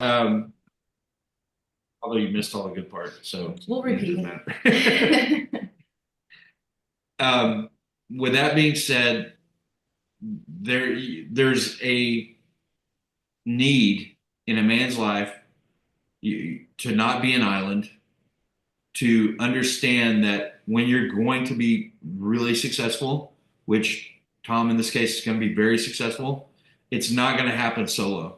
Um, although you missed all the good part, so We'll it repeat doesn't matter. it. Um, with that being said, there's a need in a man's life to not be an island, to understand that when you're going to be really successful, which Tom in this case is going to be very successful, it's not going to happen solo.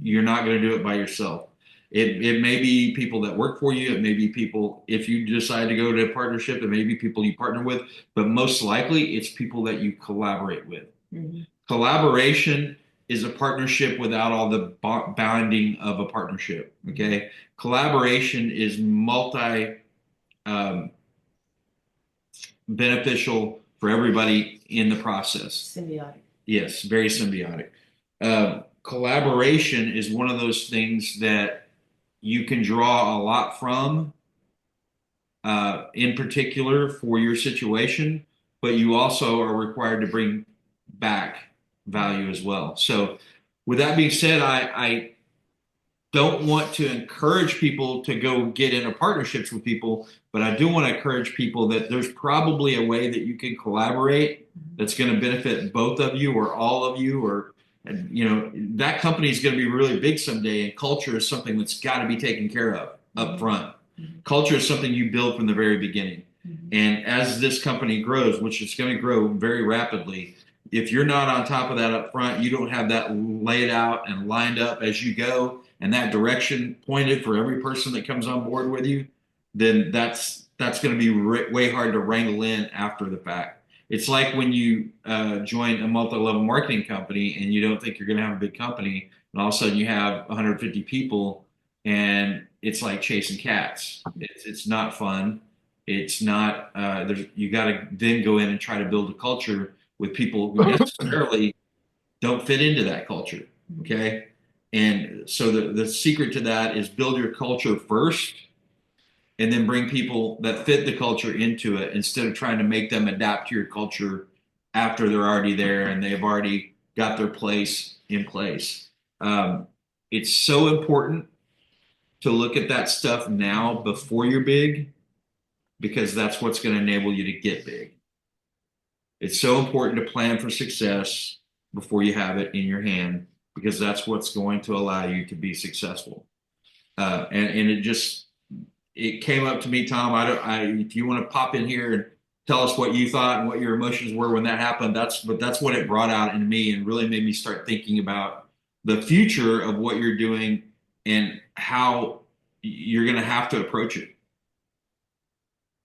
You're not going to do it by yourself. It may be people that work for you. It may be people, if you decide to go to a partnership, it may be people you partner with, but most likely it's people that you collaborate with. Mm-hmm. Collaboration is a partnership without all the binding of a partnership. Okay. Collaboration is um, beneficial for everybody in the process. Symbiotic. Yes, very symbiotic. Collaboration is one of those things that you can draw a lot from, in particular for your situation, but you also are required to bring back value as well. So, with that being said, I don't want to encourage people to go get into partnerships with people, but I do want to encourage people that there's probably a way that you can collaborate that's going to benefit both of you or all of you, or and that company is going to be really big someday, and culture is something that's got to be taken care of up front. Culture is something you build from the very beginning. And as this company grows, which it's going to grow very rapidly, if you're not on top of that up front, you don't have that laid out and lined up as you go, and that direction pointed for every person that comes on board with you, then that's going to be way hard to wrangle in after the fact. It's like when you join a multi-level marketing company and you don't think you're going to have a big company, and all of a sudden you have 150 people, and it's like chasing cats. It's not fun. It's not. You got to then go in and try to build a culture with people who necessarily don't fit into that culture. Okay. And so the secret to that is build your culture first and then bring people that fit the culture into it instead of trying to make them adapt to your culture after they're already there and they've already got their place in place. Um, it's so important to look at that stuff now before you're big because that's what's going to enable you to get big. It's so important to plan for success before you have it in your hand because that's what's going to allow you to be successful. And it came up to me, Tom. If you want to pop in here and tell us what you thought and what your emotions were when that happened, that's what it brought out in me and really made me start thinking about the future of what you're doing and how you're going to have to approach it.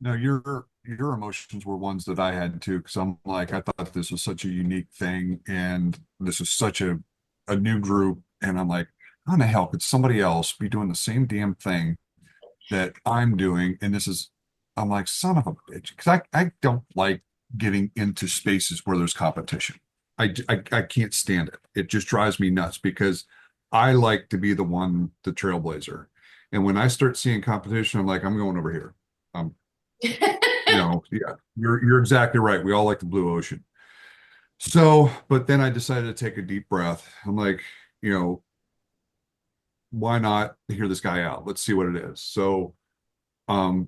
No, your emotions were ones that I had too, because I'm like, I thought this was such a unique thing, and this is such a new group, and I'm like, how in the hell could somebody else be doing the same damn thing that I'm doing? And I'm like, son of a bitch, because I don't like getting into spaces where there's competition. I can't stand it. It just drives me nuts because I like to be the trailblazer. And when I start seeing competition, I'm like, I'm going over here. I'm yeah, you're exactly right. We all like the blue ocean. So, but then I decided to take a deep breath. I'm like, you know, why not hear this guy out? Let's see what it is. So,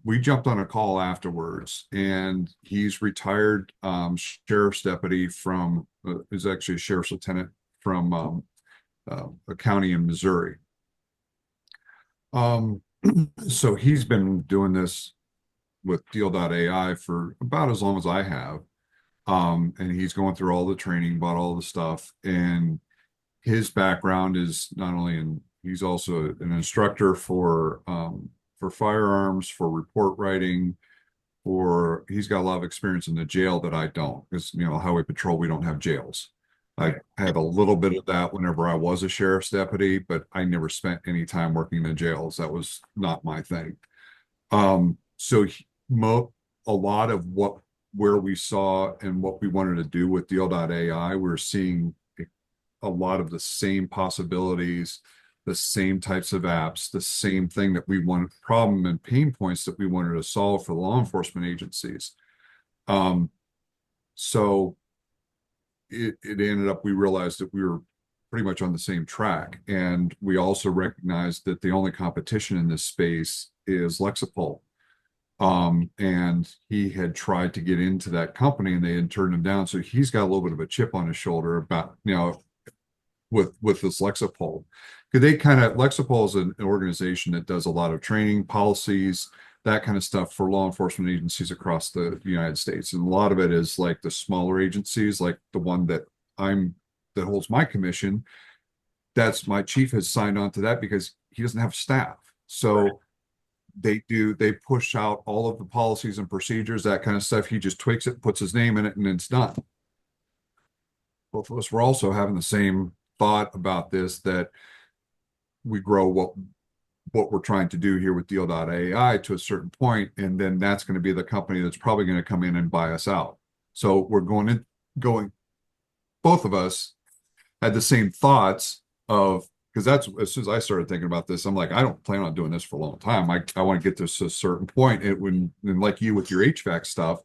we jumped on a call afterwards, and he's retired sheriff's deputy from is actually a sheriff's lieutenant from a county in Missouri. Um, so he's been doing this with deal.ai for about as long as I have. And he's going through all the training about all the stuff. And his background is not only he's also an instructor for firearms, for report writing, he's got a lot of experience in the jail that I don't, because highway patrol, we don't have jails. I had a little bit of that whenever I was a sheriff's deputy, but I never spent any time working in jails. That was not my thing. So a lot of where we saw and what we wanted to do with deal.ai, we're seeing a lot of the same possibilities, the same types of apps, the same thing that we want, problem and pain points that we wanted to solve for law enforcement agencies. So it ended up, we realized that we were pretty much on the same track. And we also recognize that the only competition in this space is Lexipol. And he had tried to get into that company and they had turned him down. So he's got a little bit of a chip on his shoulder about, with this Lexipol. Because they kind of, Lexipol is an organization that does a lot of training, policies, that kind of stuff for law enforcement agencies across the United States. And a lot of it is like the smaller agencies, like the one that that holds my commission. That's my chief has signed on to that because he doesn't have staff. Right. So they push out all of the policies and procedures, that kind of stuff. He just tweaks it, puts his name in it, and it's done. Both of us were also having the same thought about this, that we grow what we're trying to do here with deal.ai to a certain point, and then that's going to be the company that's probably going to come in and buy us out. So we're going, both of us had the same thoughts of, because that's as soon as I started thinking about this, I'm like, I don't plan on doing this for a long time. I want to get this to a certain point. And like you with your HVAC stuff,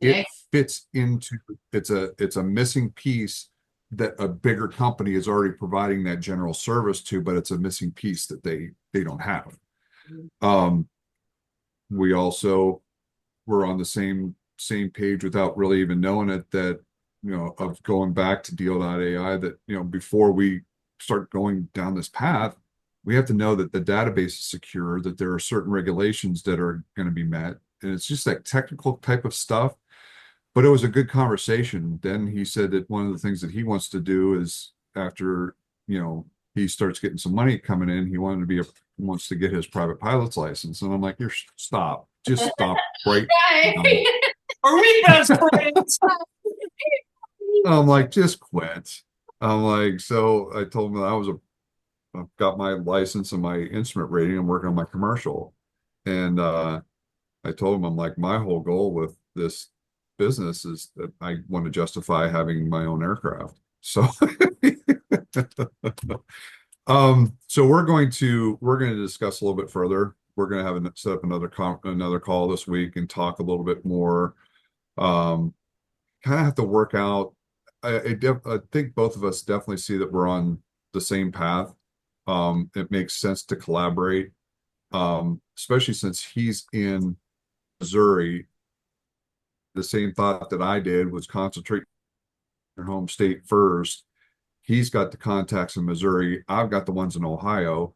Yeah. it fits into, it's a missing piece that a bigger company is already providing that general service to, but it's a missing piece that they don't have. Um, we also were on the same page without really even knowing it, that of going back to deal.ai, that before we start going down this path, we have to know that the database is secure, that there are certain regulations that are going to be met, and it's just that technical type of stuff. But it was a good conversation. Then he said that one of the things that he wants to do is, after he starts getting some money coming in, wants to get his private pilot's license. And I'm like, you're stop, just stop right now. Are we best friends? I'm like, just quit. I'm like, so I told him that I've got my license and my instrument rating. I'm working on my commercial. And I told him, I'm like, my whole goal with this business is that I want to justify having my own aircraft. So so we're going to discuss a little bit further. We're going to set up another call this week and talk a little bit more. Kind of have to work out. I think both of us definitely see that we're on the same path. It makes sense to collaborate, especially since he's in Missouri. The same thought that I did was concentrate in your home state first. He's got the contacts in Missouri. I've got the ones in Ohio.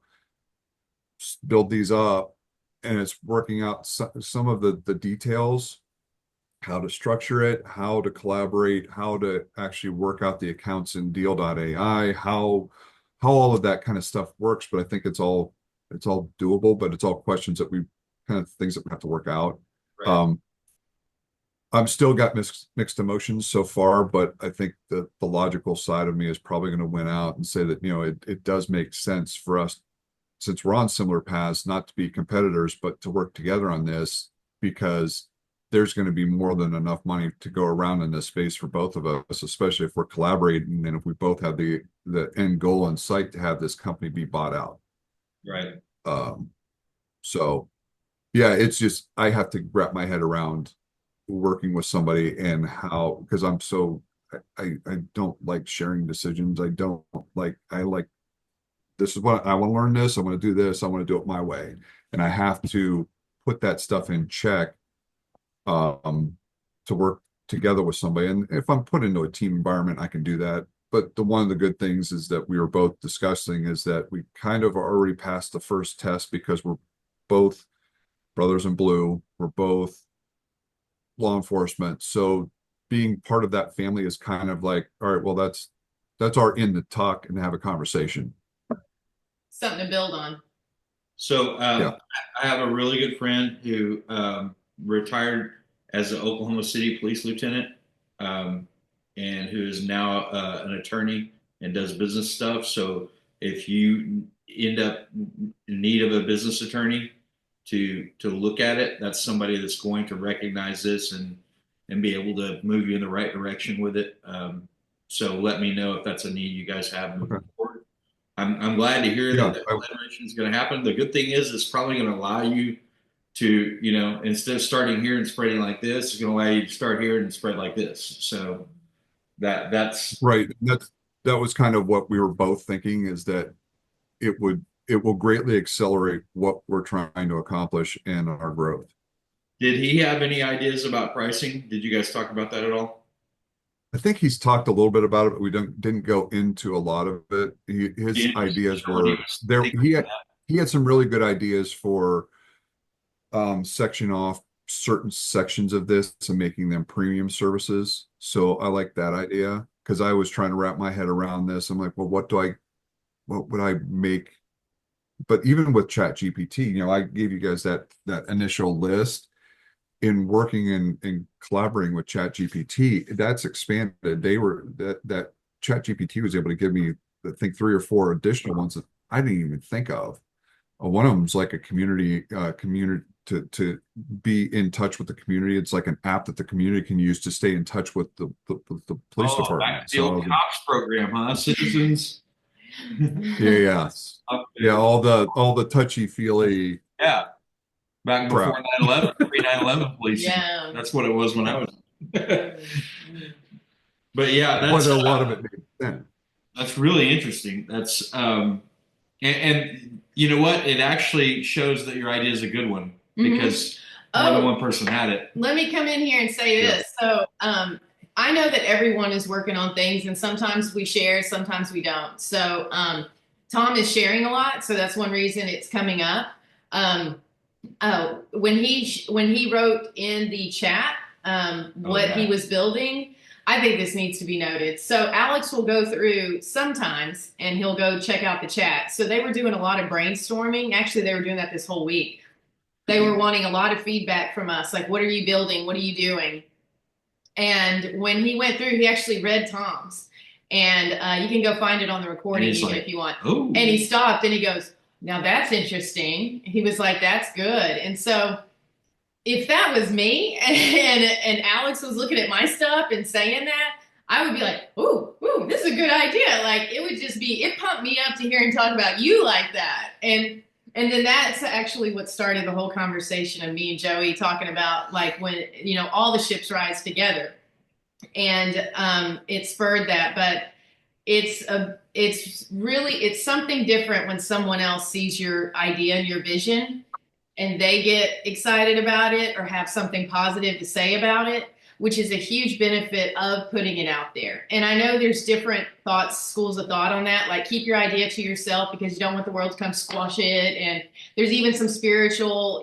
Build these up, and it's working out some of the details, how to structure it, how to collaborate, how to actually work out the accounts in deal.ai, how all of that kind of stuff works. But I think it's all doable, but it's all questions that we kind of things that we have to work out. Right. I'm still got mixed emotions so far, but I think the logical side of me is probably going to win out and say that, it does make sense for us, since we're on similar paths, not to be competitors, but to work together on this, because there's going to be more than enough money to go around in this space for both of us, especially if we're collaborating and if we both have the end goal in sight to have this company be bought out. Right. So yeah, it's just, I have to wrap my head around working with somebody and how, because I don't like sharing decisions. I like, this is what I want to learn, this, I want to do this, I want to do it my way. And I have to put that stuff in check to work together with somebody. And if I'm put into a team environment, I can do that. But one of the good things is that we were both discussing is that we kind of already passed the first test, because we're both brothers in blue. We're both law enforcement. So being part of that family is kind of like, all right, well, that's our in to talk and have a conversation. Something to build on. So Yeah. I have a really good friend who retired as an Oklahoma City police lieutenant, and who is now an attorney and does business stuff. So if you end up in need of a business attorney to look at it, that's somebody that's going to recognize this and be able to move you in the right direction with it. So let me know if that's a need you guys have moving forward. I'm glad to hear that collaboration is going to happen. The good thing is it's probably going to allow you to, instead of starting here and spreading like this, it's going to allow you to start here and spread like this. So that's right. that was kind of what we were both thinking, is that it will greatly accelerate what we're trying to accomplish and our growth. Did he have any ideas about pricing? Did you guys talk about that at all? I think he's talked a little bit about it, but we didn't go into a lot of it. His Yeah, ideas what he were was there. thinking. He had some really good ideas for section off certain sections of this and making them premium services. So I like that idea, because I was trying to wrap my head around this. I'm like, well, what would I make? But even with Chat GPT, I gave you guys that initial list. In working and collaborating with Chat GPT, that's expanded. That Chat GPT was able to give me, I think, 3 or 4 additional ones that I didn't even think of. One of them is like a community to be in touch with the community. It's like an app that the community can use to stay in touch with the police Oh, back department. to the old cops program, huh? Citizens. Yeah, yeah, all the touchy feely Yeah. Back crap. before 9/11, pre 9/11 policing. Yeah. That's what it was when I was. But yeah, But a lot of it made sense. that's really interesting. That's and you know what? It actually shows that your idea is a good one because more than one person had it. Let me come in here and say this. So I know that everyone is working on things, and sometimes we share, sometimes we don't. So Tom is sharing a lot, so that's one reason it's coming up. When he wrote in the chat what he was building, I think this needs to be noted. So Alex will go through sometimes and he'll go check out the chat. So they were doing a lot of brainstorming. Actually, they were doing that this whole week. They were wanting a lot of feedback from us, like, what are you building? What are you doing? And when he went through, he actually read Tom's. And you can go find it on the recording even if you want. Ooh. And he stopped and he goes, now that's interesting. He was like, that's good. And so if that was me and Alex was looking at my stuff and saying that, I would be like, ooh, this is a good idea. Like, it would just be, it pumped me up to hear him talk about you like that. And then that's actually what started the whole conversation of me and Joey talking about, like, when, all the ships rise together. And it spurred that. But it's something different when someone else sees your idea and your vision and they get excited about it or have something positive to say about it, which is a huge benefit of putting it out there. And I know there's different schools of thought on that, like keep your idea to yourself because you don't want the world to come squash it. And there's even some spiritual,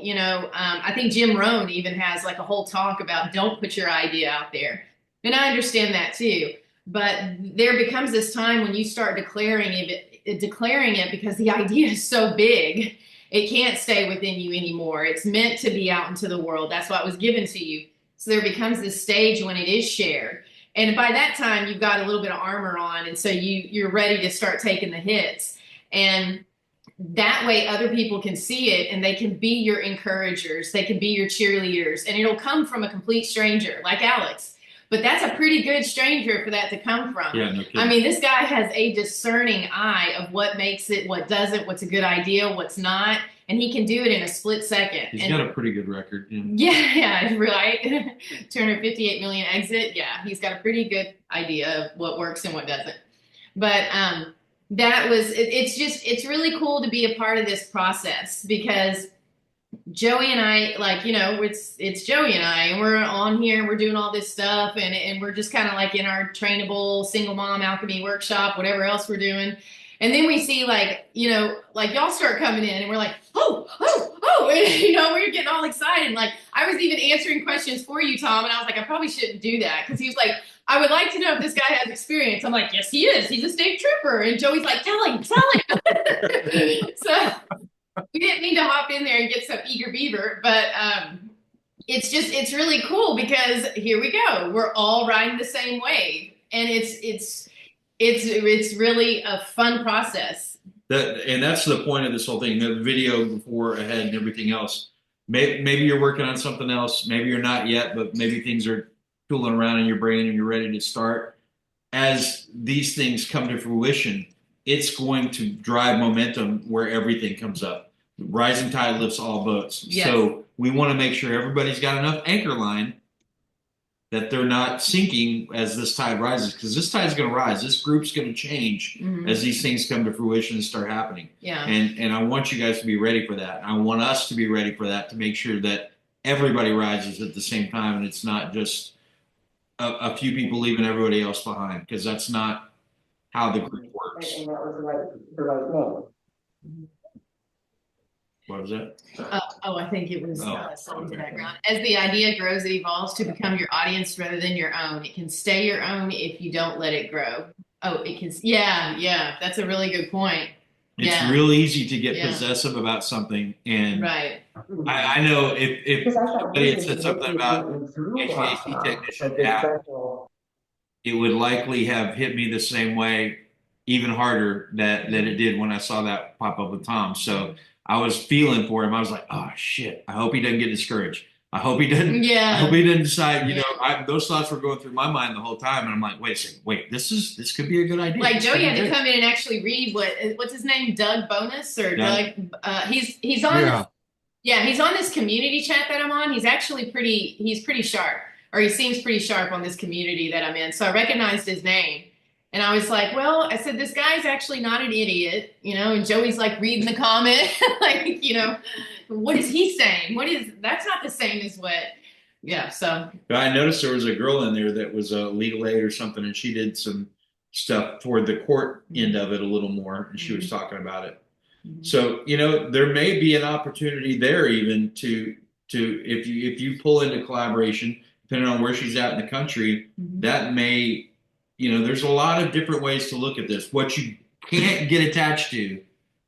I think Jim Rohn even has like a whole talk about don't put your idea out there. And I understand that too. But there becomes this time when you start declaring it because the idea is so big. It can't stay within you anymore. It's meant to be out into the world. That's why it was given to you. So there becomes this stage when it is shared. And by that time, you've got a little bit of armor on. And so you're ready to start taking the hits. And that way other people can see it and they can be your encouragers. They can be your cheerleaders. And it'll come from a complete stranger like Alex. But that's a pretty good stranger for that to come from. Yeah, no kidding. I mean, this guy has a discerning eye of what makes it, what doesn't, what's a good idea, what's not. And he can do it in a split second. He's got a pretty good record. Yeah, right. 258 million exit. Yeah, he's got a pretty good idea of what works and what doesn't. But it's really cool to be a part of this process because Joey and I, it's Joey and I, and we're on here, we're doing all this stuff, and we're just kind of like in our trainable single mom alchemy workshop, whatever else we're doing. And then we see y'all start coming in and we're like, oh, and, we're getting all excited. Like I was even answering questions for you, Tom, and I was like, I probably shouldn't do that. Cause he was like, I would like to know if this guy has experience. I'm like, yes, he is. He's a state trooper. And Joey's like, tell him. So we didn't mean to hop in there and get some eager beaver, but it's really cool because here we go. We're all riding the same wave. And it's really a fun process. And that's the point of this whole thing, the video before, ahead, and everything else. Maybe you're working on something else. Maybe you're not yet, but maybe things are tooling around in your brain and you're ready to start. As these things come to fruition, it's going to drive momentum where everything comes up. Rising tide lifts all boats. Yes. So we want to make sure everybody's got enough anchor line that they're not sinking as this tide rises, because this tide is going to rise. This group's going to change as these things come to fruition and start happening. Yeah. And I want you guys to be ready for that. I want us to be ready for that, to make sure that everybody rises at the same time, and it's not just a few people leaving everybody else behind, because that's not how the group works. And that was the right name. What was that? I think it was someone's okay. background. As the idea grows, it evolves to become your audience rather than your own. It can stay your own if you don't let it grow. Oh, it can. Yeah. That's a really good point. It's real easy to get Yeah. possessive about something, and right. I know if somebody had said something about HVAC technician app, it would likely have hit me the same way, even harder that it did when I saw that pop up with Tom. So I was feeling for him. I was like, oh shit, I hope he doesn't get discouraged. I hope he doesn't. Yeah. I hope he didn't decide. You know, those thoughts were going through my mind the whole time, and I'm like, wait a second, this could be a good idea. Like Joey had to come in and actually read what's his name, Doug Bonus or Doug. He's on. He's on this community chat that I'm on. He's actually he's pretty sharp, or he seems pretty sharp on this community that I'm in. So I recognized his name. And I was like, well, I said, this guy's actually not an idiot, you know, and Joey's like reading the comment, like, you know, what is he saying? That's not the same as what, so. I noticed there was a girl in there that was a legal aid or something, and she did some stuff toward the court end of it a little more, and she was talking about it. So, you know, there may be an opportunity there even to if you pull into collaboration, depending on where she's at in the country, that may, you know, there's a lot of different ways to look at this. What you can't get attached to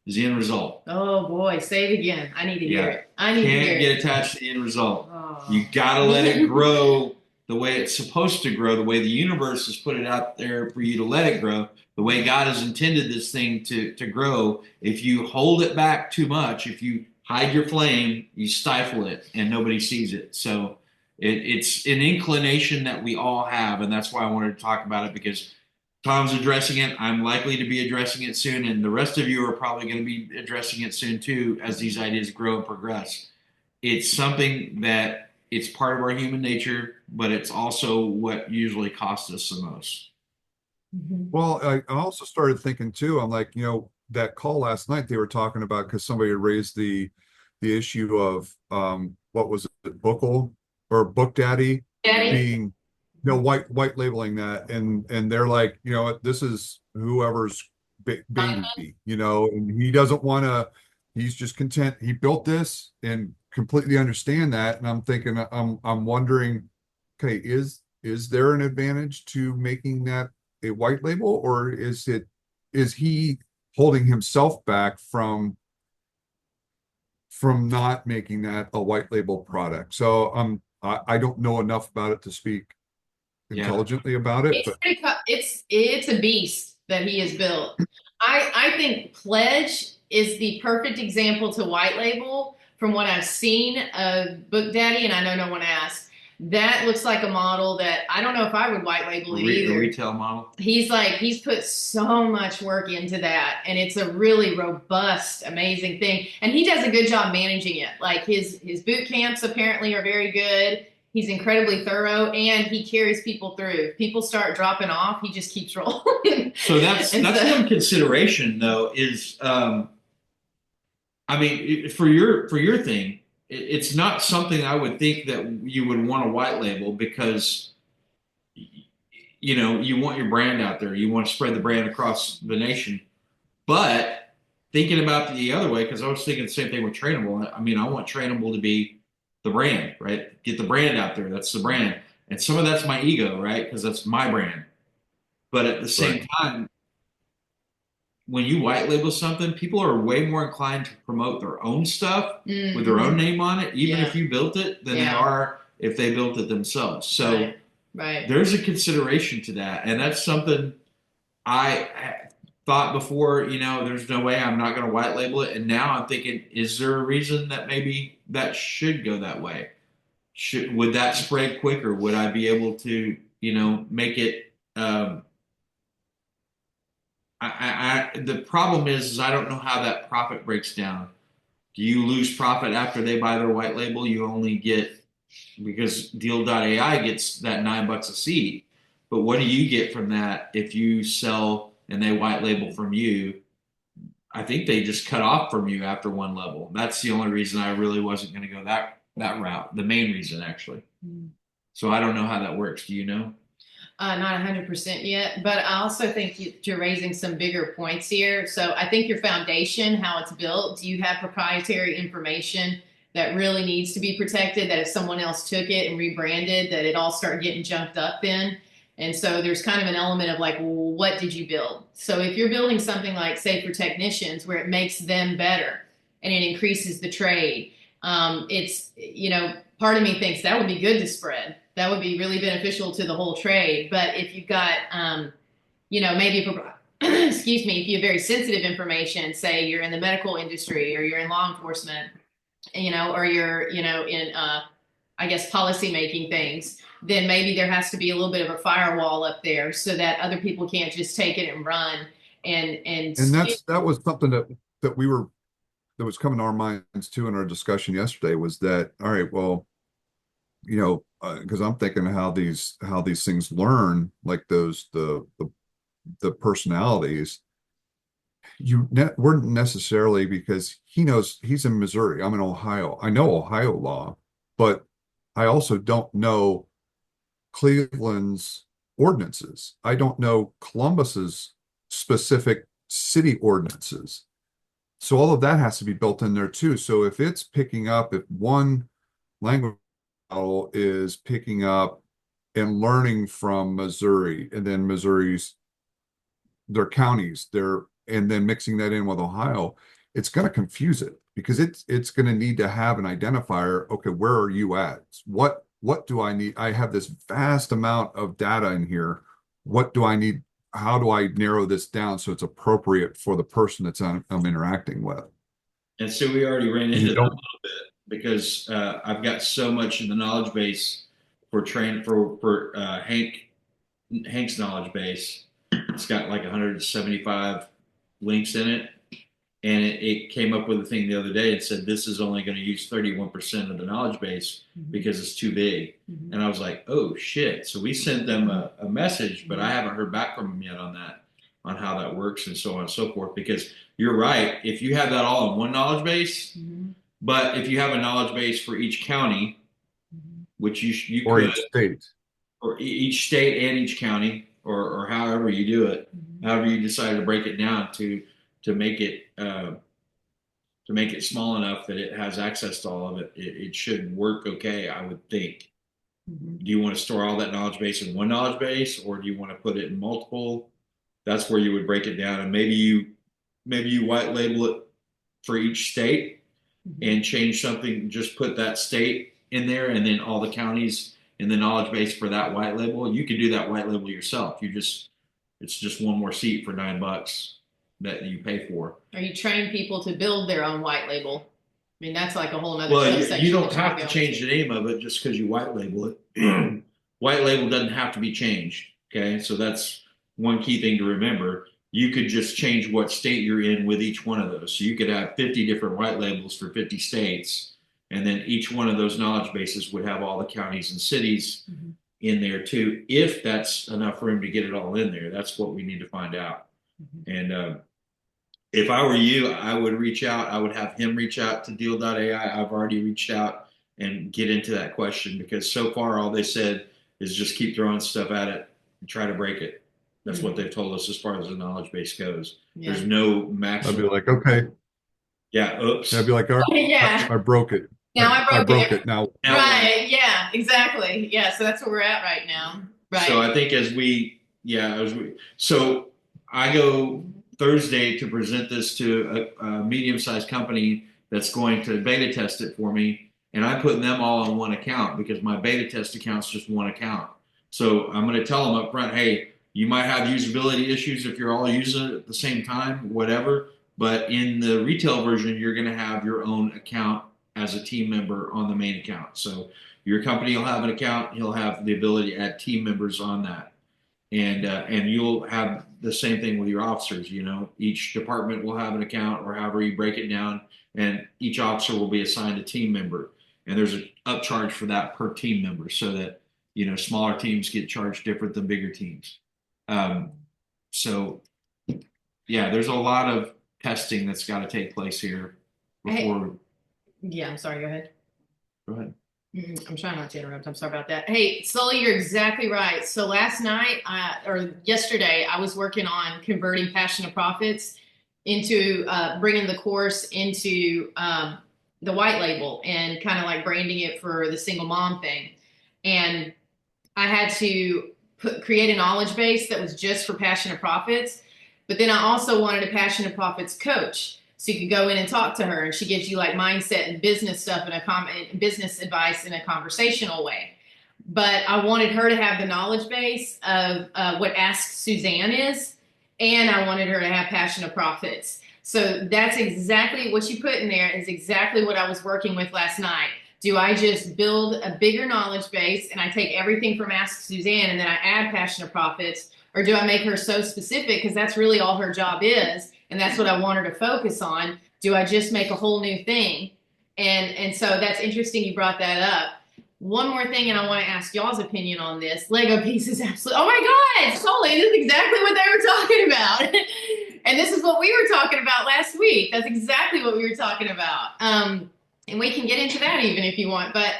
is the end result. Oh boy, say it again. I need to hear it. I need to hear it. Can't get attached to the end result. Oh. You gotta let it grow the way it's supposed to grow, the way the universe has put it out there for you to let it grow, the way God has intended this thing to grow. If you hold it back too much, if you hide your flame, you stifle it and nobody sees it. So it's an inclination that we all have, and that's why I wanted to talk about it, because Tom's addressing it. I'm likely to be addressing it soon, and the rest of you are probably going to be addressing it soon too as these ideas grow and progress. It's something that it's part of our human nature, but it's also what usually costs us the most. Well, I also started thinking too, I'm like, you know, that call last night they were talking about, because somebody had raised the issue of what was it, Bookle or Book Daddy being, you know, white labeling that, and they're like, you know, this is whoever's baby, you know, and he doesn't want to, he's just content he built this, and completely understand that. And I'm thinking, I'm wondering, okay, is there an advantage to making that a white label, or is he holding himself back from not making that a white label product? So I don't know enough about it to speak intelligently about it. It's a beast that he has built. I think Pledge is the perfect example to white label from what I've seen of Book Daddy, and I know no one asked. That looks like a model that I don't know if I would white label it either. A retail model. He's put so much work into that, and it's a really robust, amazing thing. And he does a good job managing it. Like his boot camps apparently are very good. He's incredibly thorough, and he carries people through. If people start dropping off, he just keeps rolling. So that's one consideration, though. Is I mean, for your thing, it's not something I would think that you would want to white label, because you know you want your brand out there, you want to spread the brand across the nation. But thinking about the other way, because I was thinking the same thing with Trainable. I mean, I want Trainable to be the brand, right? Get the brand out there. That's the brand, and some of that's my ego, right? Because that's my brand. But at the same time, when you white label something, people are way more inclined to promote their own stuff with their own name on it, even if you built it, than they are if they built it themselves. So there's a consideration to that. And that's something I thought before, you know, there's no way, I'm not going to white label it. And now I'm thinking, is there a reason that maybe that should go that way? Would that spread quicker? Would I be able to, you know, make it, the problem is I don't know how that profit breaks down. Do you lose profit after they buy their white label? You only get because deal.ai gets that $9 a seat. But what do you get from that if you sell and they white label from you? I think they just cut off from you after one level. That's the only reason I really wasn't going to go that route. The main reason, actually. So I don't know how that works. Do you know? Not 100% yet, but I also think you're raising some bigger points here. So I think your foundation, how it's built, do you have proprietary information that really needs to be protected, that if someone else took it and rebranded, that it all start getting junked up then? And so there's kind of an element of like, well, what did you build? So if you're building something like, say, for technicians, where it makes them better and it increases the trade, it's, part of me thinks that would be good to spread. That would be really beneficial to the whole trade. But if you've got, maybe, excuse me, if you have very sensitive information, say you're in the medical industry or you're in law enforcement, or you're, in, I guess, policy making things, then maybe there has to be a little bit of a firewall up there so that other people can't just take it and run and that was something that we were that was coming to our minds too in our discussion yesterday, was that, all right, well, because I'm thinking how these things learn, like the personalities, weren't necessarily, because he knows he's in Missouri, I'm in Ohio, I know Ohio law, but I also don't know Cleveland's ordinances. I don't know Columbus's specific city ordinances. So all of that has to be built in there too. So if it's picking up, if one language model is picking up and learning from Missouri, and then their counties, and then mixing that in with Ohio, it's going to confuse it, because it's going to need to have an identifier. Okay, where are you at? What do I need? I have this vast amount of data in here. What do I need? How do I narrow this down so it's appropriate for the person I'm interacting with? And so we already ran into You that a don't. little bit, because I've got so much in the knowledge base for Hank's knowledge base. It's got like 175 links in it, and it came up with a thing the other day. It said this is only going to use 31% of the knowledge base because it's too big. And I was like, oh shit. So we sent them a message, but I haven't heard back from them yet on how that works and so on and so forth. Because you're right, if you have that all in one knowledge base, but if you have a knowledge base for each county, which you Or could, each state. or each state and each county, or however you do it, however you decide to break it down to make it small enough that it has access to all of it, it should work okay, I would think. Do you want to store all that knowledge base in one knowledge base, or do you want to put it in multiple? That's where you would break it down, and maybe you white label it for each state and change something. Just put that state in there, and then all the counties in the knowledge base for that white label. You can do that white label yourself. It's just one more seat for $9 that you pay for. Or you train people to build their own white label. I mean, that's like a whole other Well, subsection. you don't have to change the name of it just because you white label it. White label doesn't have to be changed. Okay, so that's one key thing to remember. You could just change what state you're in with each one of those. So you could have 50 different white labels for 50 states, and then each one of those knowledge bases would have all the counties and cities in there too, if that's enough room to get it all in there. That's what we need to find out. And if I were you, I would reach out. I would have him reach out to deal.ai. I've already reached out and get into that question, because so far all they said is just keep throwing stuff at it and try to break it. That's what they've told us as far as the knowledge base goes. There's no maximum. I'd be like, okay. Yeah, oops. I'd be like, all right, I broke it. Now I broke it. Now. Right. Yeah, exactly. Yeah. So that's where we're at right now. Right. So I think so I go Thursday to present this to a medium-sized company that's going to beta test it for me, and I'm putting them all on one account, because my beta test account's just one account. So I'm going to tell them up front, hey, you might have usability issues if you're all using it at the same time, whatever. But in the retail version, you're going to have your own account as a team member on the main account. So your company will have an account. You'll have the ability to add team members on that. And you'll have the same thing with your officers. Each department will have an account, or however you break it down, and each officer will be assigned a team member. and there's an upcharge for that per team member, so that smaller teams get charged different than bigger teams. So yeah, there's a lot of testing that's got to take place here before. Yeah, I'm sorry. Go ahead. Go ahead. I'm trying not to interrupt. I'm sorry about that. Hey, Sully, you're exactly right. So last night, or yesterday, I was working on converting Passion to Profits into bringing the course into the white label and kind of like branding it for the single mom thing. And I had to create a knowledge base that was just for Passion to Profits. But then I also wanted a Passion to Profits coach. So you could go in and talk to her, and she gives you like mindset and business stuff and business advice in a conversational way. But I wanted her to have the knowledge base of what Ask Suzanne is, and I wanted her to have Passion to Profits. So that's exactly what you put in there is exactly what I was working with last night. Do I just build a bigger knowledge base and I take everything from Ask Suzanne and then I add Passion to Profits? Or do I make her so specific because that's really all her job is? And that's what I want her to focus on. Do I just make a whole new thing? And so that's interesting you brought that up. One more thing, and I want to ask y'all's opinion on this. Lego pieces, absolutely. Oh my God, Sully, this is exactly what they were talking about. And this is what we were talking about last week. That's exactly what we were talking about. And we can get into that even if you want. But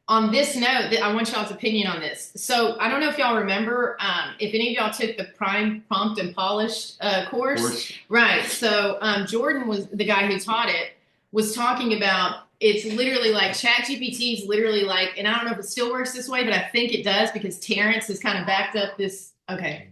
on this note, I want y'all's opinion on this. So I don't know if y'all remember, if any of y'all took the Prime Prompt and Polish course. Right. So Jordan was the guy who taught it, was talking about it's literally like ChatGPT is literally like, and I don't know if it still works this way, but I think it does because Terrence has kind of backed up this. Okay.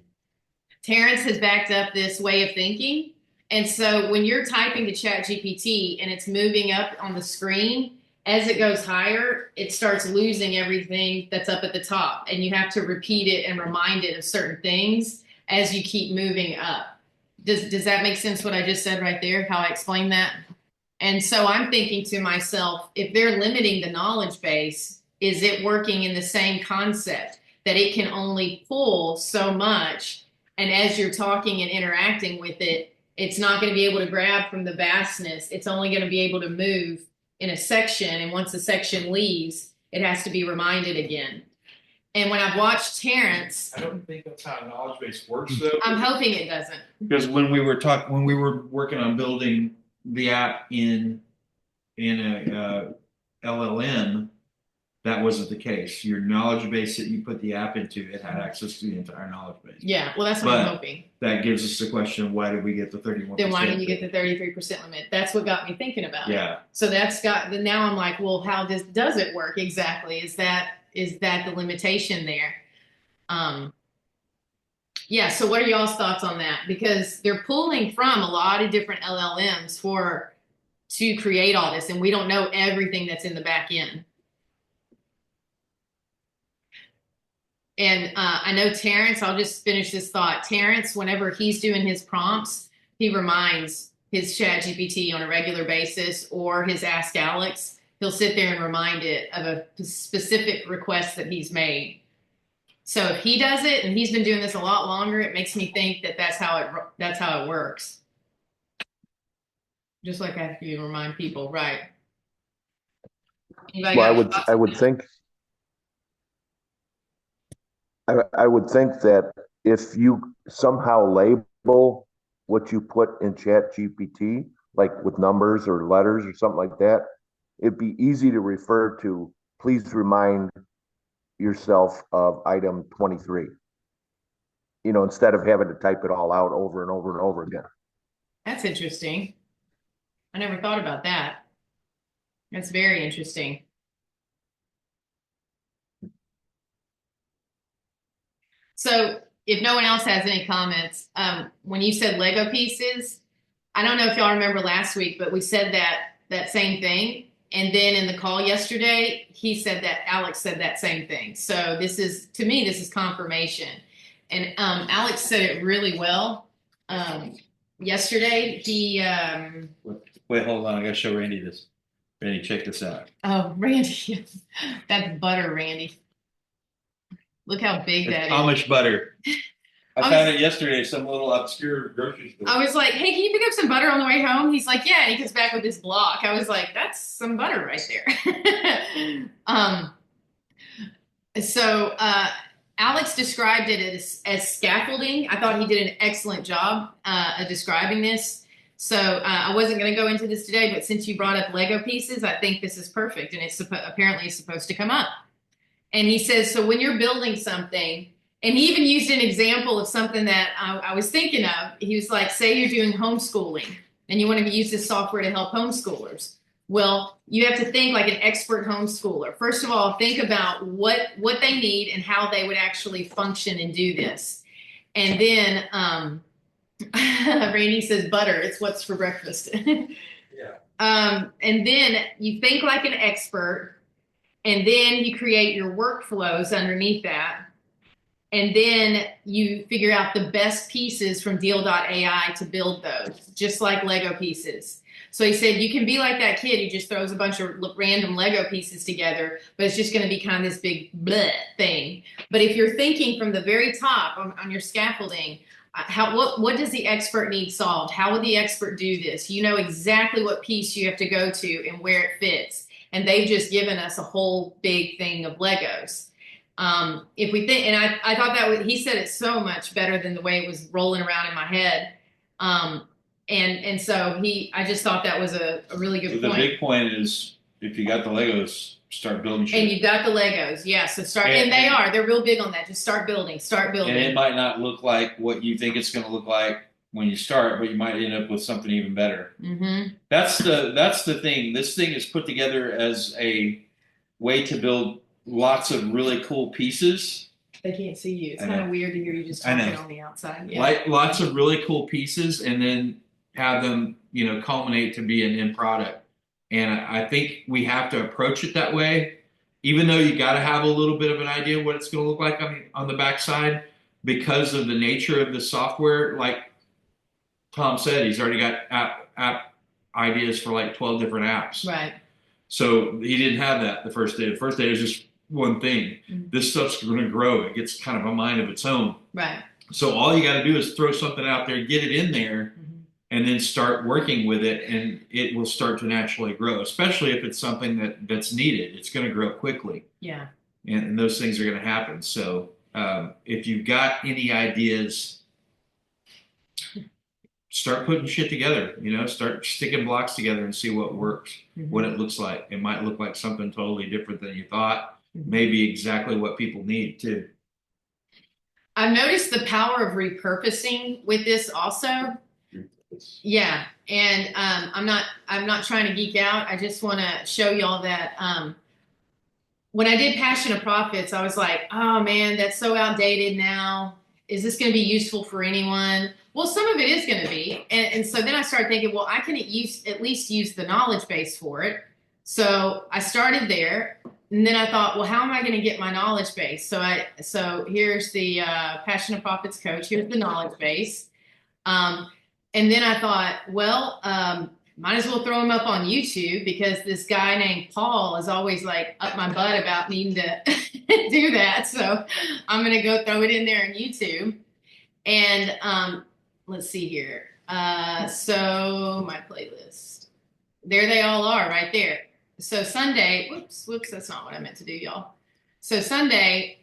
Terrence has backed up this way of thinking. And so when you're typing to ChatGPT and it's moving up on the screen, as it goes higher, it starts losing everything that's up at the top. And you have to repeat it and remind it of certain things as you keep moving up. Does that make sense what I just said right there, how I explained that? And so I'm thinking to myself, if they're limiting the knowledge base, is it working in the same concept that it can only pull so much? And as you're talking and interacting with it, it's not going to be able to grab from the vastness. It's only going to be able to move in a section. And once the section leaves, it has to be reminded again. And when I've watched Terrence, I don't think that's how knowledge base works, though. I'm hoping it doesn't. Because when we were working on building the app in a LLM, that wasn't the case. Your knowledge base that you put the app into, it had access to the entire knowledge base. Yeah, well, that's what I'm hoping. That gives us the question: why did we get the 31%? Then why didn't you get the 33% limit? That's what got me thinking about it. So that's got. Then now I'm like, well, how does it work exactly? Is that the limitation there? Yeah. So what are y'all's thoughts on that? Because they're pulling from a lot of different LLMs to create all this, and we don't know everything that's in the back end. And I know Terrence, I'll just finish this thought. Terrence, whenever he's doing his prompts, he reminds his ChatGPT on a regular basis or his Ask Alex. He'll sit there and remind it of a specific request that he's made. So if he does it, and he's been doing this a lot longer, it makes me think that that's how it works. Just like after you remind people, right? Well, I would think that if you somehow label what you put in ChatGPT, like with numbers or letters or something like that, it'd be easy to refer to, please remind yourself of item 23. Instead of having to type it all out over and over and over again. That's interesting. I never thought about that. That's very interesting. So if no one else has any comments, when you said Lego pieces, I don't know if y'all remember last week, but we said that same thing. And then in the call yesterday, Alex said that same thing. So to me, this is confirmation. And Alex said it really well. Yesterday, he... Wait, hold on. I got to show Randy this. Randy, check this out. Oh, Randy. That's butter, Randy. Look how big that is. Amish butter. I found it yesterday at some little obscure grocery store. I was like, hey, can you pick up some butter on the way home? He's like, yeah. And he comes back with this block. I was like, that's some butter right there. So Alex described it as scaffolding. I thought he did an excellent job of describing this. So I wasn't going to go into this today, but since you brought up Lego pieces, I think this is perfect. And it's apparently supposed to come up. And he says, so when you're building something, and he even used an example of something that I was thinking of. He was like, say you're doing homeschooling and you want to use this software to help homeschoolers. Well, you have to think like an expert homeschooler. First of all, think about what they need and how they would actually function and do this. And then Randy says butter. It's what's for breakfast. Yeah. And then you think like an expert, and then you create your workflows underneath that. And then you figure out the best pieces from deal.ai to build those, just like Lego pieces. So he said, you can be like that kid who just throws a bunch of random Lego pieces together, but it's just going to be kind of this big bleh thing. But if you're thinking from the very top on your scaffolding, what does the expert need solved? How would the expert do this? You know exactly what piece you have to go to and where it fits. And they've just given us a whole big thing of Legos. If we think, and I thought he said it so much better than the way it was rolling around in my head. And so I just thought that was a really good point. The big point is if you got the Legos, start building shit. And you've got the Legos, yeah. So they're real big on that. Just start building. And it might not look like what you think it's going to look like when you start, but you might end up with something even better. Mm-hmm. That's the thing. This thing is put together as a way to build lots of really cool pieces. They can't see you. It's kind of weird to hear you just talking on the outside. Yeah. Like lots of really cool pieces, and then have them, culminate to be an end product. And I think we have to approach it that way, even though you got to have a little bit of an idea of what it's going to look like on the backside, because of the nature of the software. Like Tom said, he's already got app ideas for like 12 different apps. Right. So he didn't have that the first day. The first day was just one thing. Mm-hmm. This stuff's going to grow. It gets kind of a mind of its own. Right. So all you got to do is throw something out there, get it in there, mm-hmm. and then start working with it, and it will start to naturally grow, especially if it's something that's needed. It's going to grow quickly. Yeah. And those things are going to happen. So if you've got any ideas, start putting shit together, start sticking blocks together and see what works, mm-hmm. what it looks like. It might look like something totally different than you thought, mm-hmm. maybe exactly what people need too. I've noticed the power of repurposing with this also. Yeah. And I'm not trying to geek out. I just want to show y'all that when I did Passion of Profits, I was like, oh man, that's so outdated now. Is this going to be useful for anyone? Well, some of it is going to be. And so then I started thinking, well, I can at least use the knowledge base for it. So I started there. And then I thought, well, how am I going to get my knowledge base? So here's the Passion of Profits coach. Here's the knowledge base. And then I thought, well, might as well throw him up on YouTube, because this guy named Paul is always like up my butt about needing to do that. So I'm going to go throw it in there on YouTube. And let's see here. So my playlist, there they all are right there. So Sunday, whoops, that's not what I meant to do, y'all. So Sunday,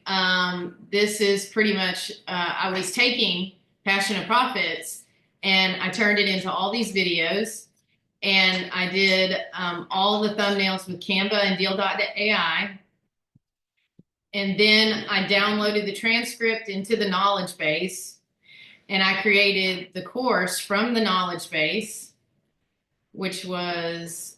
this is pretty much, I was taking Passion of Profits and I turned it into all these videos, and I did all the thumbnails with Canva and deal.ai. And then I downloaded the transcript into the knowledge base, and I created the course from the knowledge base, which was,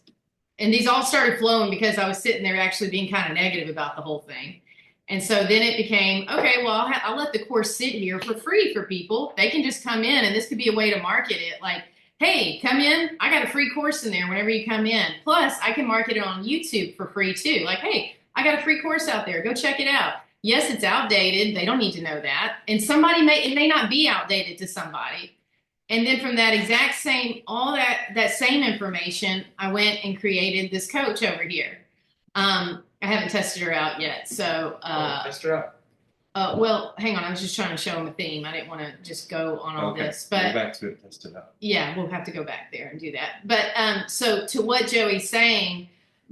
and these all started flowing because I was sitting there actually being kind of negative about the whole thing. And so then it became, okay, well, I'll let the course sit here for free for people. They can just come in, and this could be a way to market it. Like, hey, come in. I got a free course in there whenever you come in. Plus, I can market it on YouTube for free too. Like, hey, I got a free course out there. Go check it out. Yes, it's outdated. They don't need to know that. And it may not be outdated to somebody. And then from that exact same, all that same information, I went and created this coach over here. I haven't tested her out yet. So test her out. Well, hang on. I was just trying to show them a theme. I didn't want to just go on all this, but go back to it, test it out. Yeah, we'll have to go back there and do that. But so to what Joey's saying,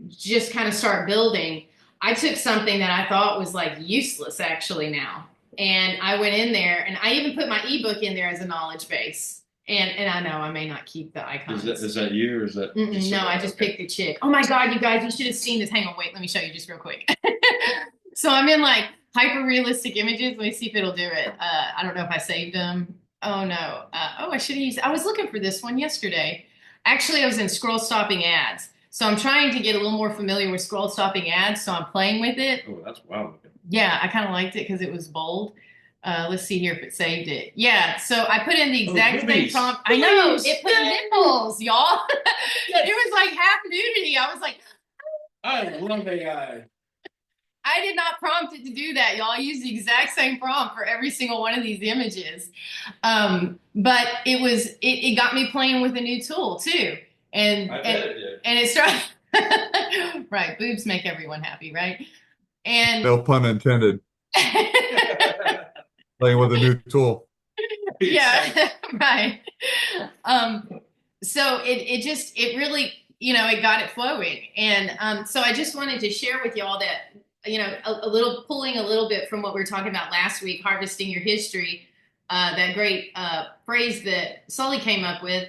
just kind of start building. I took something that I thought was like useless actually now, and I went in there and I even put my ebook in there as a knowledge base. And I know I may not keep the icons. Is that you or is that? No, I just picked a chick. Oh my God, you guys, you should have seen this. Hang on, wait, let me show you just real quick. So I'm in like hyper realistic images. Let me see if it'll do it. I don't know if I saved them. Oh no. I should have used, I was looking for this one yesterday. Actually, I was in scroll stopping ads. So I'm trying to get a little more familiar with scroll stopping ads. So I'm playing with it. Oh, that's wild. Yeah, I kind of liked it because it was bold. Let's see here if it saved it. Yeah, so I put in the exact same boobies. prompt. I know, it put nipples, y'all. It was like half nudity. I was like, I love AI. I did not prompt it to do that, y'all. I used the exact same prompt for every single one of these images. But it got me playing with a new tool too. And it started right, boobs make everyone happy, right? And No pun intended. Playing with a new tool. Yeah, right. So it really, it got it flowing. And so I just wanted to share with y'all that, pulling a little bit from what we were talking about last week, harvesting your history, that great phrase that Sully came up with.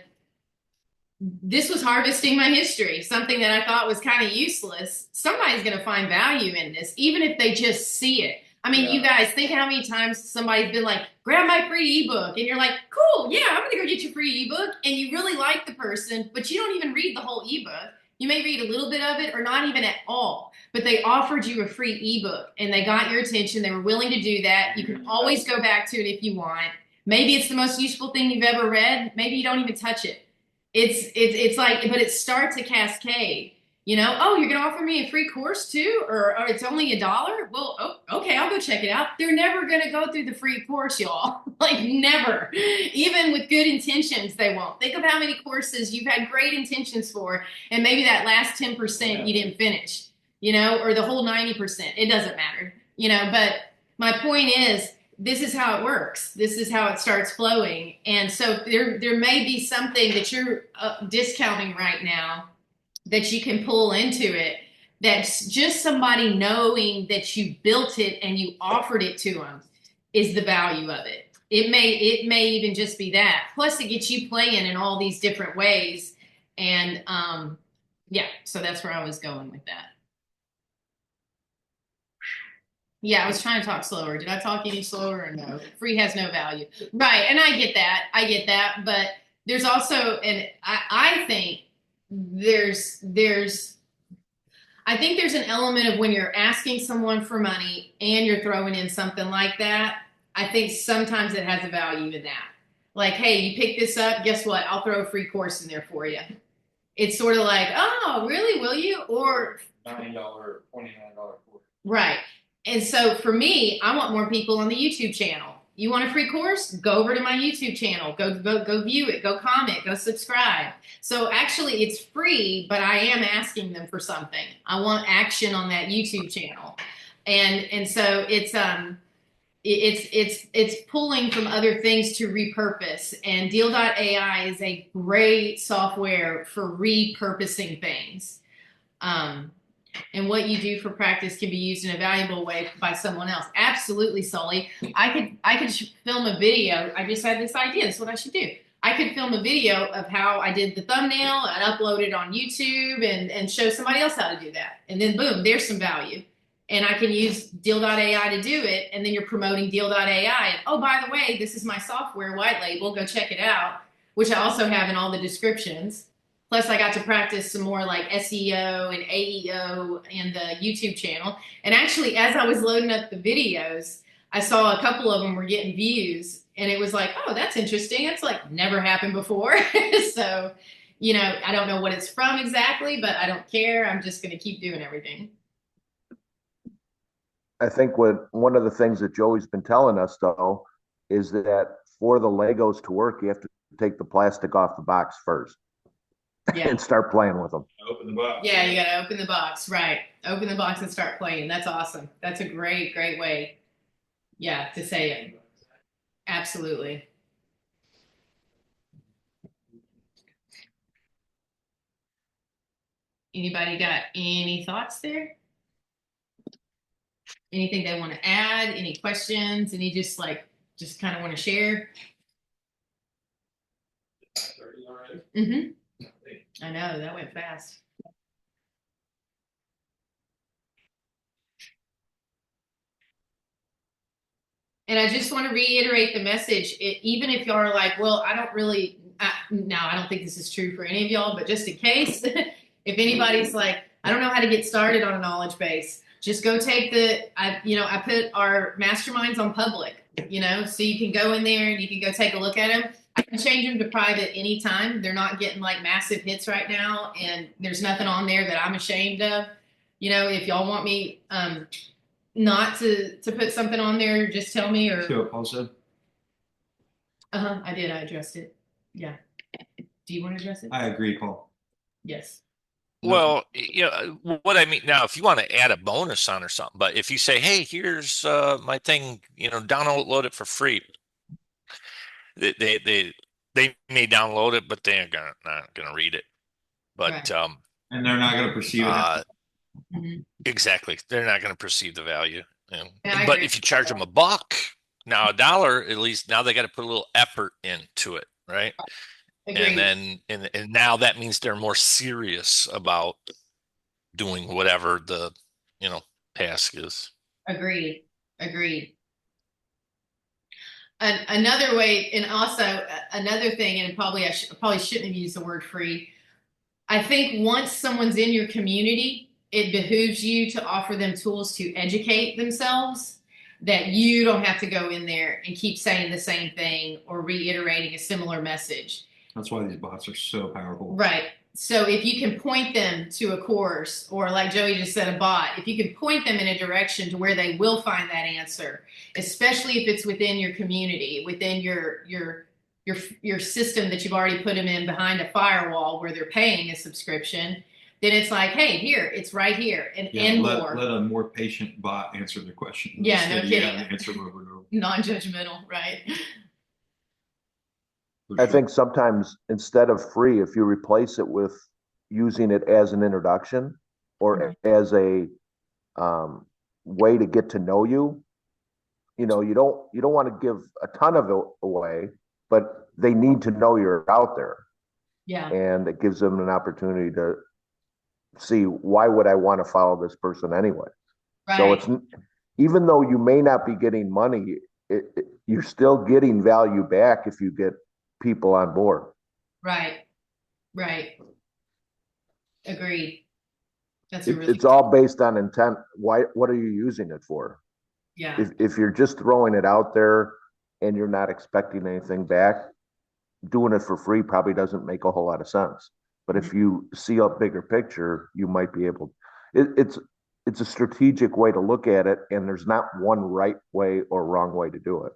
This was harvesting my history, something that I thought was kind of useless. Somebody's going to find value in this, even if they just see it. I mean, you guys, think how many times somebody's been like, grab my free ebook. And you're like, cool, yeah, I'm going to go get your free ebook. And you really like the person, but you don't even read the whole ebook. You may read a little bit of it or not even at all. But they offered you a free ebook and they got your attention. They were willing to do that. You can always go back to it if you want. Maybe it's the most useful thing you've ever read. Maybe you don't even touch it. It's like, but it starts a cascade. Oh, you're going to offer me a free course too? Or it's only $1? Well, okay, I'll go check it out. They're never going to go through the free course, y'all. Like never. Even with good intentions, they won't. Think of how many courses you've had great intentions for, and maybe that last 10% you didn't finish, or the whole 90%. It doesn't matter, but my point is, this is how it works. This is how it starts flowing. And so there may be something that you're discounting right now that you can pull into it, that's just somebody knowing that you built it and you offered it to them is the value of it. It may even just be that. Plus it gets you playing in all these different ways. And so that's where I was going with that. Yeah, I was trying to talk slower. Did I talk any slower or no? Free has no value. Right, and I get that. But there's also, and I think there's an element of when you're asking someone for money and you're throwing in something like that, I think sometimes it has a value in that. Like, hey, you pick this up, guess what? I'll throw a free course in there for you. It's sort of like, oh, really, will you? Or $90, $29 course. Right. And so for me, I want more people on the YouTube channel. You want a free course? Go over to my YouTube channel. Go view it. Go comment. Go subscribe. So actually, it's free, but I am asking them for something. I want action on that YouTube channel, and so it's pulling from other things to repurpose. And Deal.ai is a great software for repurposing things. And what you do for practice can be used in a valuable way by someone else. Absolutely, Sully. I could film a video. I just had this idea. That's what I should do. I could film a video of how I did the thumbnail and upload it on YouTube and show somebody else how to do that. And then boom, there's some value. And I can use Deal.ai to do it. And then you're promoting Deal.ai. And oh, by the way, this is my software white label. Go check it out, which I also have in all the descriptions. Plus, I got to practice some more like SEO and AEO and the YouTube channel. And actually, as I was loading up the videos, I saw a couple of them were getting views. And it was like, oh, that's interesting. It's like never happened before. So, I don't know what it's from exactly, but I don't care. I'm just going to keep doing everything. I think one of the things that Joey's been telling us, though, is that for the Legos to work, you have to take the plastic off the box first. Yeah. And start playing with them. Open the box. Yeah, you got to open the box, right? Open the box and start playing. That's awesome. That's a great way. Yeah, to say it. Absolutely. Anybody got any thoughts there? Anything they want to add? Any questions? Any just kind of want to share? Mm-hmm. I know that went fast. And I just want to reiterate the message. Even if y'all are like, well, I don't really, now I don't think this is true for any of y'all, but just in case, if anybody's like, I don't know how to get started on a knowledge base, just go take I put our masterminds on public, so you can go in there and you can go take a look at them. I can change them to private anytime. They're not getting like massive hits right now, and there's nothing on there that I'm ashamed of. If y'all want me, not to put something on there, just tell me. Or See what Paul said? I did. I addressed it. Yeah. Do you want to address it? I agree, Paul. Yes. Well, what I mean now, if you want to add a bonus on or something, but if you say, hey, here's my thing, download it for free, they may download it, but they're not gonna read it. But Right. And they're not going to perceive it. Exactly, they're not going to perceive the value. Yeah, But if you charge them $1, now $1, at least now they got to put a little effort into it, right? Agreed. And then and now that means they're more serious about doing whatever the task is. Agreed. Another way, and also another thing, and probably I probably shouldn't have used the word free. I think once someone's in your community, it behooves you to offer them tools to educate themselves, that you don't have to go in there and keep saying the same thing or reiterating a similar message. That's why these bots are so powerful. Right. So if you can point them to a course, or like Joey just said, a bot, if you can point them in a direction to where they will find that answer, especially if it's within your community, within your system that you've already put them in behind a firewall where they're paying a subscription, then it's like, hey, here, it's right here, and more. Let a more patient bot answer the question. Yeah, no kidding. Answer over and over. Non-judgmental, right? I think sometimes instead of free, if you replace it with using it as an introduction or as a way to get to know you, you don't want to give a ton of it away, but they need to know you're out there. Yeah. And it gives them an opportunity to see, why would I want to follow this person anyway? Right. So it's, even though you may not be getting money, you're still getting value back if you get people on board. Right. Agreed. It's all based on intent. What are you using it for? Yeah. If you're just throwing it out there and you're not expecting anything back, doing it for free probably doesn't make a whole lot of sense. But if you see a bigger picture, you might be able. It's a strategic way to look at it, and there's not one right way or wrong way to do it.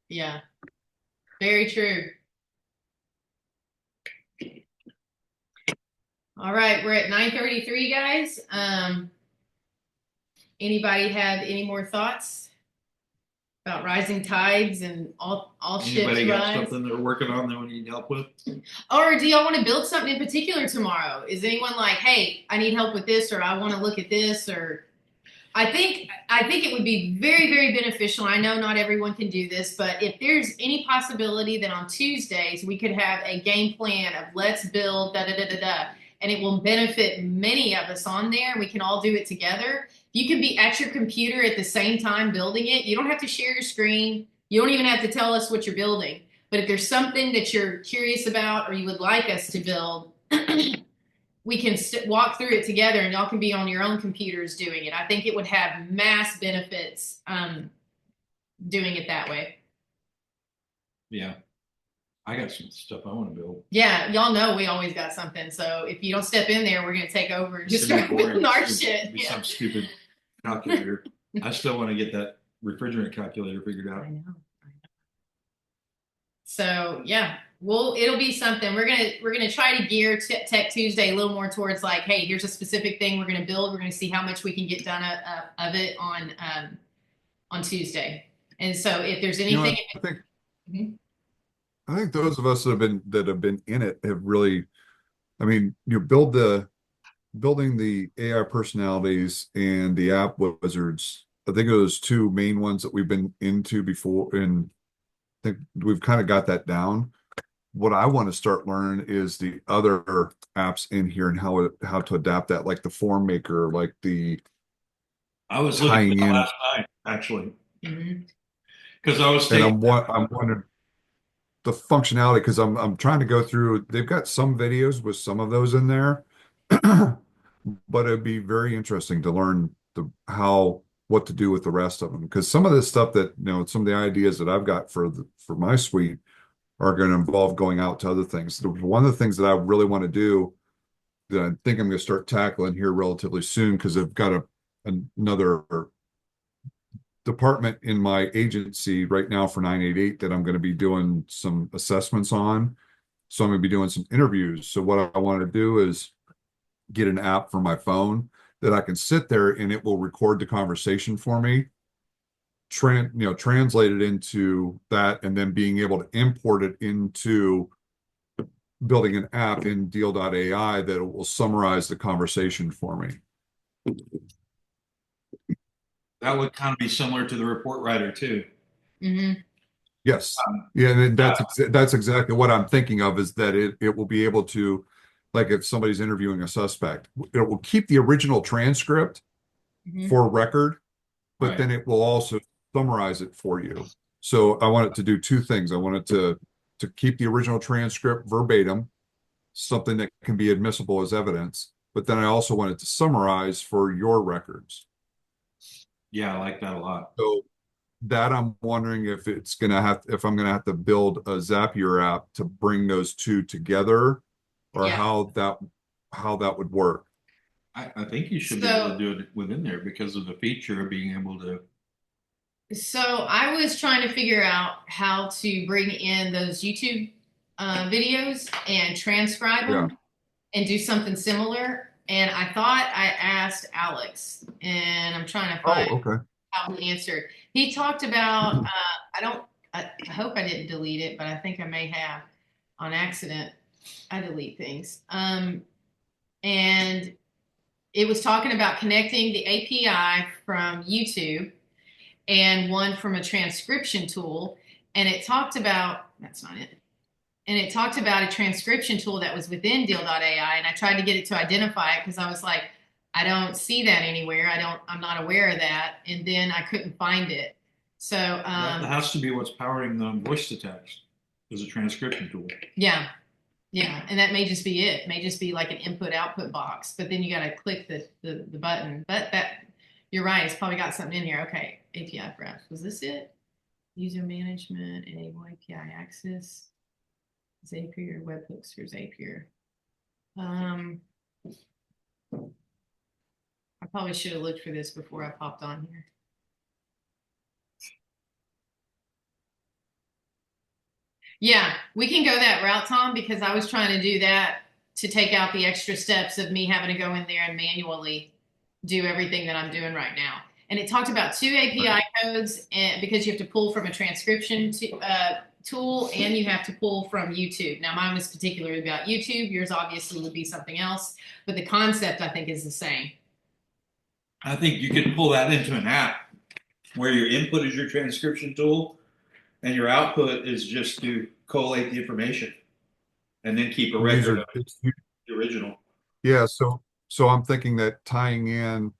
Yeah. Very true. All right, we're at 9:33, guys. Anybody have any more thoughts about rising tides and all ships rise? Anybody got something they're working on they need help with? Or do y'all want to build something in particular tomorrow? Is anyone like, hey, I need help with this, or I want to look at this, or I think it would be very, very beneficial. I know not everyone can do this, but if there's any possibility that on Tuesdays we could have a game plan of let's build and it will benefit many of us on there, and we can all do it together. You can be at your computer at the same time building it. You don't have to share your screen. You don't even have to tell us what you're building. But if there's something that you're curious about or you would like us to build, we can walk through it together, and y'all can be on your own computers doing it. I think it would have mass benefits doing it that way. Yeah. I got some stuff I want to build. Yeah, y'all know we always got something. So if you don't step in there, we're going to take over and just start building our shit. Be some stupid calculator. I still want to get that refrigerant calculator figured out. I know. So yeah, it'll be something. We're gonna try to gear Tech Tuesday a little more towards like, hey, here's a specific thing we're gonna build. We're gonna see how much we can get done of it on on Tuesday. And so if there's You know, anything, I think Mhm. I think those of us that have been in it have really, I mean, you building the AI personalities and the app wizards. I think those two main ones that we've been into before, and I think we've kind of got that down. What I want to start learning is the other apps in here and how to adapt that, like the form maker, like the I was looking at tying that in. last night, actually, Mhm. because I was And taking. I'm wondering the functionality because I'm trying to go through. They've got some videos with some of those in there, but it'd be very interesting to learn what to do with the rest of them because some of this stuff that some of the ideas that I've got for my suite are going to involve going out to other things. One of the things that I really want to do that I think I'm going to start tackling here relatively soon because I've got another department in my agency right now for 988 that I'm going to be doing some assessments on. So I'm going to be doing some interviews. So what I want to do is get an app for my phone that I can sit there and it will record the conversation for me, translate it into that, and then being able to import it into building an app in deal.ai that will summarize the conversation for me. That would kind of be similar to the report writer too. Mhm. Yes. Yeah, and that's exactly what I'm thinking of is that it will be able to, like if somebody's interviewing a suspect, it will keep the original transcript Mhm. for record, but Right. then it will also summarize it for you. So I want it to do two things. I want it to keep the original transcript verbatim, something that can be admissible as evidence, but then I also want it to summarize for your records. Yeah, I like that a lot. So that I'm wondering if I'm gonna have to build a Zapier app to bring those two together, or Yeah. how that would work. I think you should be able to So, do it within there because of the feature of being able to. so I was trying to figure out how to bring in those YouTube videos and transcribe Yeah. them and do something similar. And I thought I asked Alex, and I'm trying to Oh, find okay. how he answered. He talked about, I don't, I hope I didn't delete it, but I think I may have on accident. I delete things. And it was talking about connecting the API from YouTube and one from a transcription tool. And it talked about, that's not it. And it talked about a transcription tool that was within deal.ai. And I tried to get it to identify it because I was like, I don't see that anywhere. I'm not aware of that. And then I couldn't find it. So, That has to be what's powering the voice to text is a transcription tool. yeah. Yeah, and that may just be it. It may just be like an input output box, but then you got to click the button. But that you're right. It's probably got something in here. Okay, API for apps. Was this it? User management, enable API access. Zapier, webhooks for Zapier. I probably should have looked for this before I popped on here. Yeah, we can go that route, Tom, because I was trying to do that to take out the extra steps of me having to go in there and manually do everything that I'm doing right now. And it talked about two API codes, and because you have to pull from a transcription tool and you have to pull from YouTube. Now, mine was particularly about YouTube. Yours obviously would be something else, but the concept I think is the same. I think you could pull that into an app where your input is your transcription tool and your output is just to collate the information and then keep a And these record are of the original. yeah. So I'm thinking that tying in.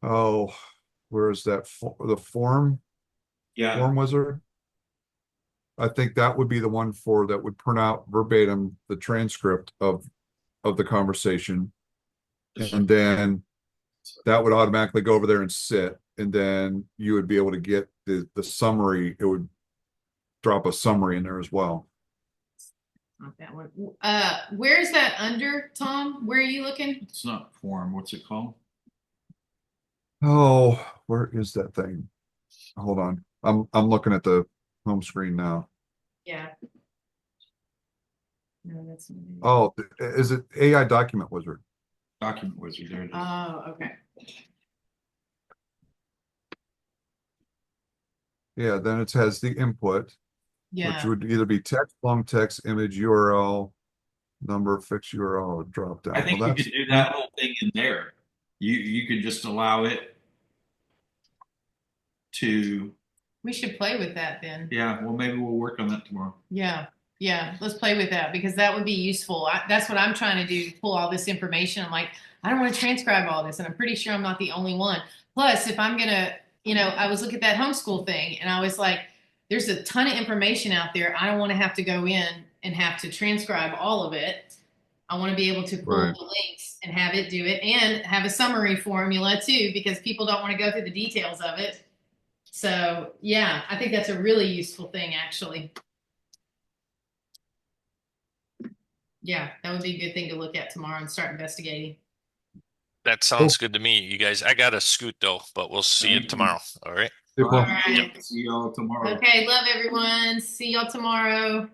Oh, where is that the Yeah. form wizard? I think that would be the one for that would print out verbatim the transcript of the conversation, and then that would automatically go over there and sit, and then you would be able to get the summary. It would drop a summary in there as well. Not that one. Where's that under, Tom? Where are you looking? It's not form. What's it called? Oh, where is that thing? Hold on. I'm looking at the home screen now. Yeah. No, that's not it. Oh, is it AI Document Wizard? Document wizard. There it is. Oh, okay. Yeah, then it has the input, which Yeah. would either be text, long text, image, URL, number, fixed URL, or drop down. I think Well, you that's could do that whole thing in there. You could just allow it to, We should play with that then. yeah, well, maybe we'll work on that tomorrow. Yeah. Yeah. Let's play with that because that would be useful. That's what I'm trying to do to pull all this information. I'm like, I don't want to transcribe all this. And I'm pretty sure I'm not the only one. Plus, if I'm going to, I was looking at that homeschool thing and I was like, there's a ton of information out there. I don't want to have to go in and have to transcribe all of it. I want to be able to pull Right. the links and have it do it and have a summary formula too, because people don't want to go through the details of it. So yeah, I think that's a really useful thing actually. Yeah, that would be a good thing to look at tomorrow and start investigating. That sounds good to me, you guys. I got to scoot though, but we'll see you Thank you. tomorrow. All right. Super. All right. See y'all tomorrow. Okay, love everyone. See y'all tomorrow.